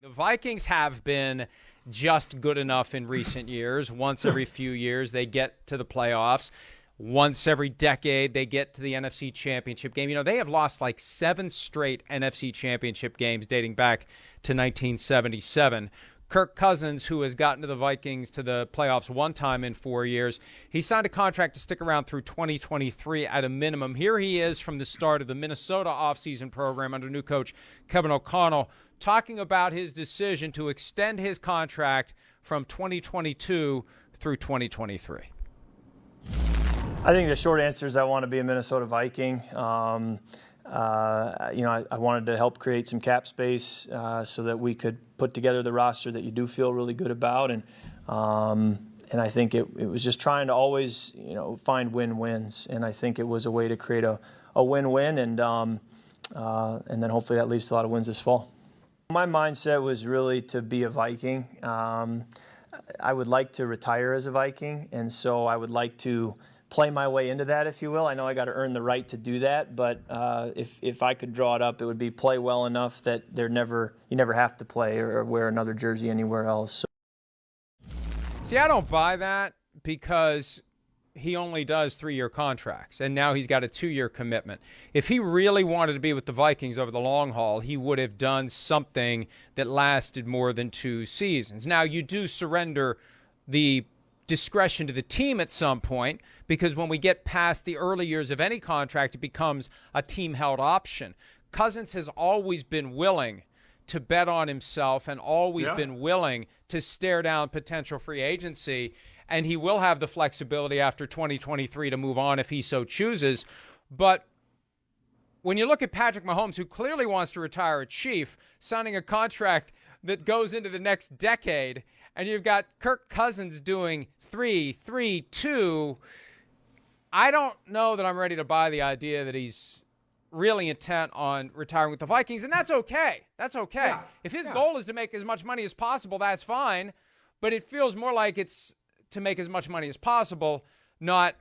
The Vikings have been just good enough in recent years. Once every few years, they get to the playoffs. Once every decade, they get to the NFC Championship game. You know, they have lost like 7 straight NFC Championship games dating back to 1977. Kirk Cousins, who has gotten to the Vikings to the playoffs one time in 4 years, he signed a contract to stick around through 2023 at a minimum. Here he is from the start of the Minnesota offseason program under new coach Kevin O'Connell, talking about his decision to extend his contract from 2022 through 2023. I think the short answer is I want to be a Minnesota Viking. I wanted to help create some cap space so that we could put together the roster that you do feel really good about, and I think it was just trying to always find win-wins, and I think it was a way to create a win-win, and then hopefully that leads to a lot of wins this fall. My mindset was really to be a Viking. I would like to retire as a Viking, and so I would like to play my way into that, if you will. I know I got to earn the right to do that, but if I could draw it up, it would be play well enough that you never have to play or wear another jersey anywhere else. See, I don't buy that because he only does 3-year contracts, and now he's got a 2-year commitment. If he really wanted to be with the Vikings over the long haul, he would have done something that lasted more than 2 seasons. Now, you do surrender the discretion to the team at some point, because when we get past the early years of any contract, it becomes a team-held option. Cousins has always been willing to bet on himself and always been willing to stare down potential free agency, and he will have the flexibility after 2023 to move on if he so chooses. But when you look at Patrick Mahomes, who clearly wants to retire a Chief, signing a contract that goes into the next decade, and you've got Kirk Cousins doing 3-3-2, I don't know that I'm ready to buy the idea that he's really intent on retiring with the Vikings, and that's okay. That's okay. Yeah. If his goal is to make as much money as possible, that's fine, but it feels more like it's to make as much money as possible, not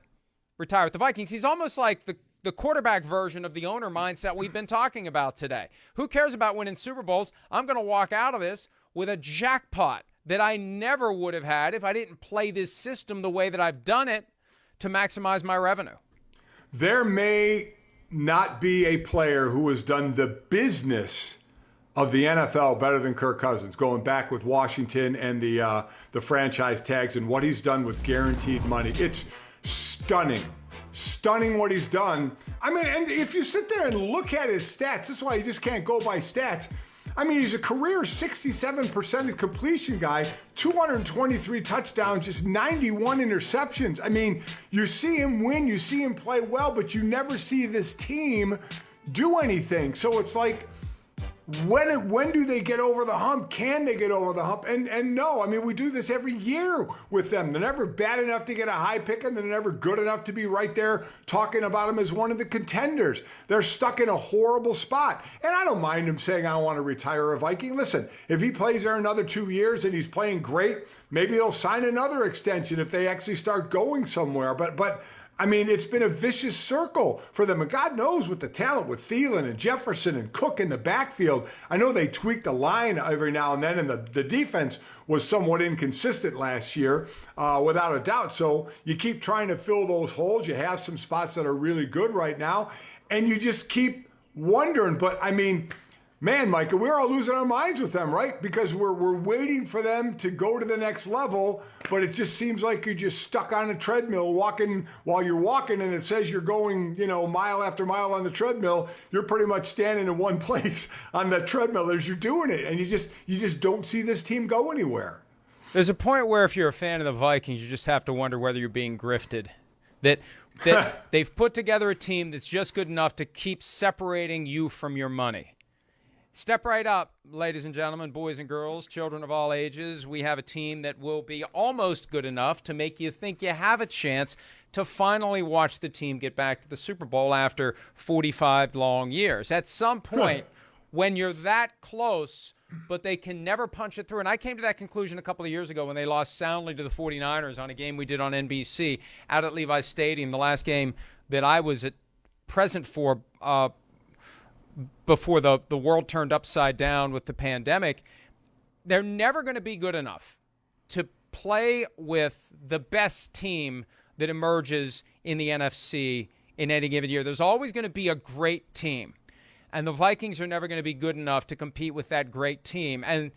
retire with the Vikings. He's almost like the quarterback version of the owner mindset we've been talking about today. Who cares about winning Super Bowls? I'm going to walk out of this with a jackpot that I never would have had if I didn't play this system the way that I've done it to maximize my revenue. There may not be a player who has done the business of the NFL better than Kirk Cousins, going back with Washington and the franchise tags and what he's done with guaranteed money. It's stunning. Stunning what he's done. I mean, and if you sit there and look at his stats, this is why you just can't go by stats. I mean, he's a career 67% completion guy, 223 touchdowns, just 91 interceptions. I mean, you see him win, you see him play well, but you never see this team do anything. So it's like, when do they get over the hump? Can they get over the hump? And no, I mean, we do this every year with them. They're never bad enough to get a high pick, and they're never good enough to be right there talking about them as one of the contenders. They're stuck in a horrible spot. And I don't mind him saying, I want to retire a Viking. Listen, if he plays there another 2 years and he's playing great, maybe he'll sign another extension if they actually start going somewhere. But I mean, it's been a vicious circle for them. And God knows with the talent with Thielen and Jefferson and Cook in the backfield. I know they tweaked the line every now and then, and the defense was somewhat inconsistent last year, without a doubt. So you keep trying to fill those holes. You have some spots that are really good right now, and you just keep wondering. But, I mean, man, Micah, we're all losing our minds with them, right? Because we're waiting for them to go to the next level, but it just seems like you're just stuck on a treadmill walking while you're walking, and it says you're going, mile after mile on the treadmill. You're pretty much standing in one place on the treadmill as you're doing it, and you just don't see this team go anywhere. There's a point where if you're a fan of the Vikings, you just have to wonder whether you're being grifted. That they've put together a team that's just good enough to keep separating you from your money. Step right up, ladies and gentlemen, boys and girls, children of all ages. We have a team that will be almost good enough to make you think you have a chance to finally watch the team get back to the Super Bowl after 45 long years. At some point, when you're that close, but they can never punch it through. And I came to that conclusion a couple of years ago when they lost soundly to the 49ers on a game we did on NBC out at Levi's Stadium, the last game that I was present for before the world turned upside down with the pandemic. they're never going to be good enough to play with the best team that emerges in the NFC in any given year. There's always going to be a great team, and the Vikings are never going to be good enough to compete with that great team. And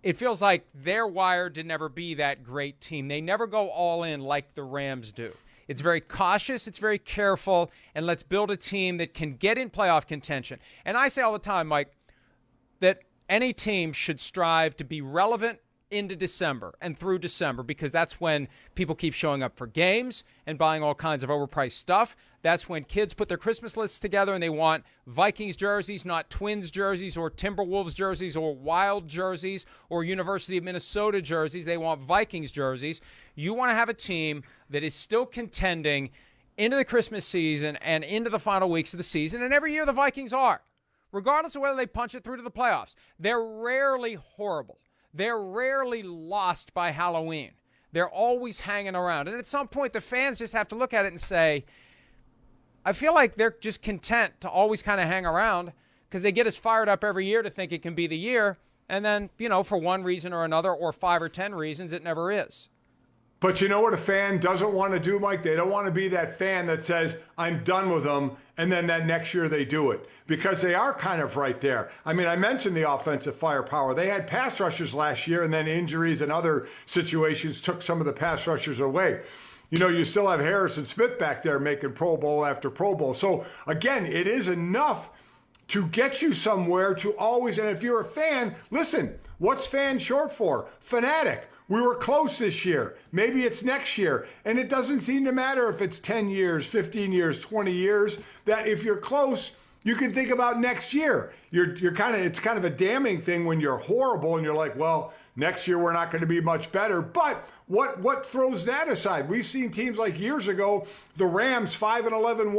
it feels like they're wired to never be that great team. They never go all in like the Rams do. It's very cautious, it's very careful, and let's build a team that can get in playoff contention. And I say all the time, Mike, that any team should strive to be relevant into December and through December, because that's when people keep showing up for games and buying all kinds of overpriced stuff. That's when kids put their Christmas lists together and they want Vikings jerseys, not Twins jerseys or Timberwolves jerseys or Wild jerseys or University of Minnesota jerseys. They want Vikings jerseys. You want to have a team that is still contending into the Christmas season and into the final weeks of the season, and every year the Vikings are. Regardless of whether they punch it through to the playoffs, they're rarely horrible. They're rarely lost by Halloween. They're always hanging around. And at some point, the fans just have to look at it and say, I feel like they're just content to always kind of hang around because they get us fired up every year to think it can be the year. And then, for one reason or another, or 5 or 10 reasons, it never is. But you know what a fan doesn't want to do, Mike? They don't want to be that fan that says, I'm done with them, and then that next year they do it. Because they are kind of right there. I mean, I mentioned the offensive firepower. They had pass rushers last year, and then injuries and other situations took some of the pass rushers away. You still have Harrison Smith back there making Pro Bowl after Pro Bowl. So, again, it is enough to get you somewhere to always, and if you're a fan, listen, what's fan short for? Fanatic. We were close this year. Maybe it's next year. And it doesn't seem to matter if it's 10 years, 15 years, 20 years, that if you're close, you can think about next year. It's kind of a damning thing when you're horrible and you're like, well, next year we're not going to be much better. But what throws that aside? We've seen teams like years ago, the Rams 5-11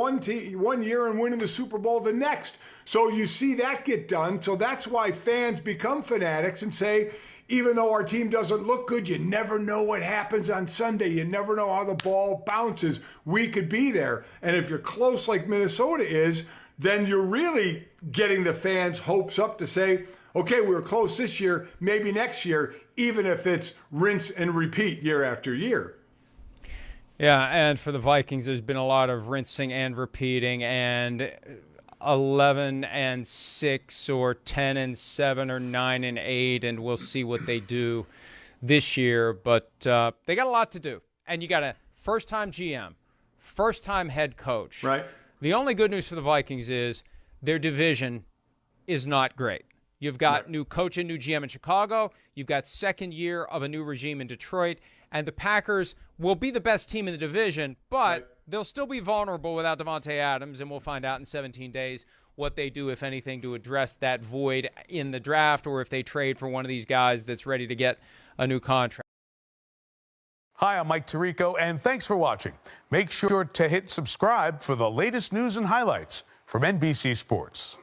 one year and winning the Super Bowl the next. So you see that get done. So that's why fans become fanatics and say, even though our team doesn't look good, you never know what happens on Sunday. You never know how the ball bounces. We could be there. And if you're close like Minnesota is, then you're really getting the fans' hopes up to say, okay, we were close this year, maybe next year, even if it's rinse and repeat year after year. Yeah, and for the Vikings, there's been a lot of rinsing and repeating, and 11-6 or 10-7 or 9-8, and we'll see what they do this year. But they got a lot to do, and you got a first-time GM, first-time head coach. Right. The only good news for the Vikings is their division is not great. You've got new coach and new GM in Chicago. You've got second year of a new regime in Detroit. And the Packers will be the best team in the division, but they'll still be vulnerable without Devontae Adams, and we'll find out in 17 days what they do, if anything, to address that void in the draft, or if they trade for one of these guys that's ready to get a new contract. Hi, I'm Mike Tirico, and thanks for watching. Make sure to hit subscribe for the latest news and highlights from NBC Sports.